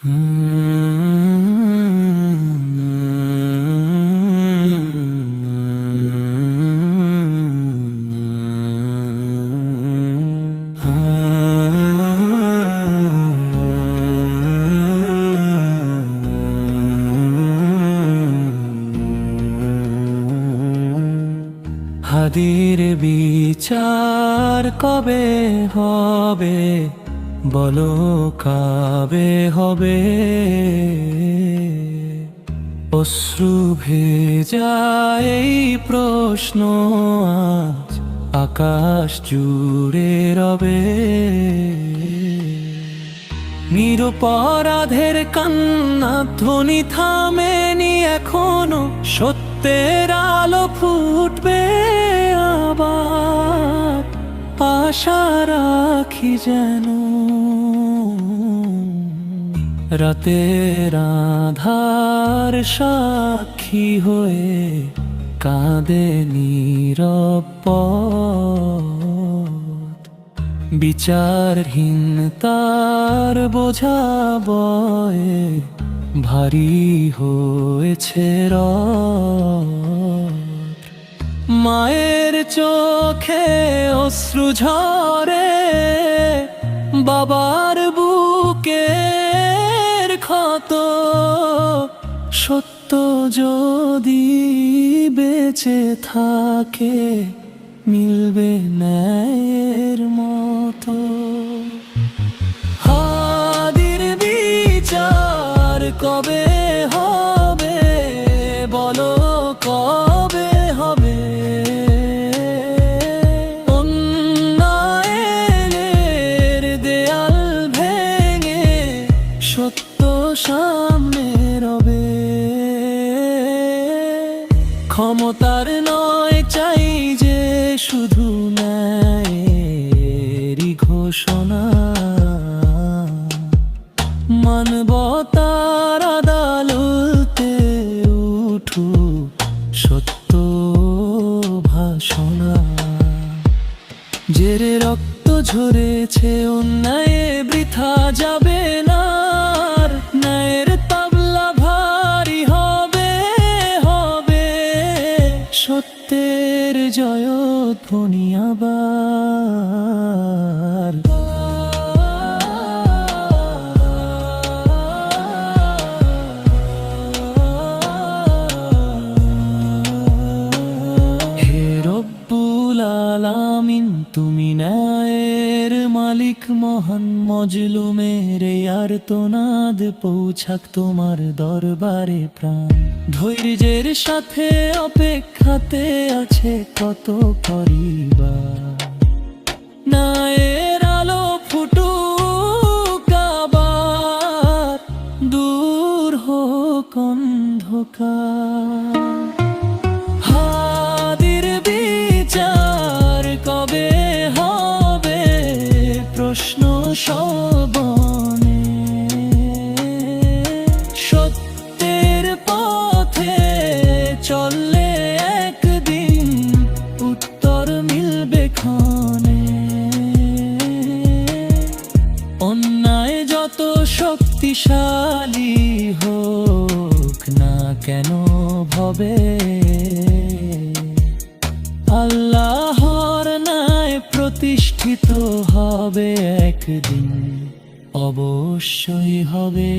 হাদির বিচার কবে হবে, বলো কবে হবে? অশ্রু ভেজা এই প্রশ্ন আজ আকাশ জুড়ে রবে। নিরপরাধের কান্না ধ্বনি থামেনি এখনো, সত্যের আলো ফুটবে আবার। আশা রাখি যেন রাতের আধার সাক্ষী হয়ে কাঁদে নীরব পথ। বিচারহীনতার বোঝা বয়ে ভারী হয়েছে রথ। মায়ের চোখে অশ্রু ঝরে, বাবার বুকের ক্ষত। সত্য যদি বেঁচে থাকে মিলবে ন্যায়ের মতো। হাদির বিচার কবে হবে, বলো কবে হবে? অন্যায়ের দেয়াল ভেঙে সত্য সামনে রবে। ক্ষমতার নয় চাই যে শুধু ন্যায়েরই ঘোষণা। মানবতার আদালতে উঠুক সত্য ভাষণা। জেরে রক্ত ঝরেছে অন্যায় বৃথা যাবে না। ন্যায়ের তাবলা ভারী হবে হবে, সত্যের জয়ধ্বনি আবার। হে রব্বুল আলামিন, তুমি ন্যায়ের মালিক মহান। মজলুমের আর্তনাদ পৌঁছাক তোমার দরবারে প্রাণ। ধৈর্যের সাথে অপেক্ষাতে আছে কত পরিবার। ন্যায়ের আলো ফুটুক আবার, দূর হোক অন্ধকার। হাদির বিচার কবে হবে, প্রশ্ন সবনে। সত্যের পথে চললে একদিন উত্তর মিলবে ক্ষণে। অন্যায় যত শক্তিশালী হোক না কেন ভবে, আল্লাহর ন্যায় প্রতিষ্ঠিত হবে একদিন, অবশ্যই হবে।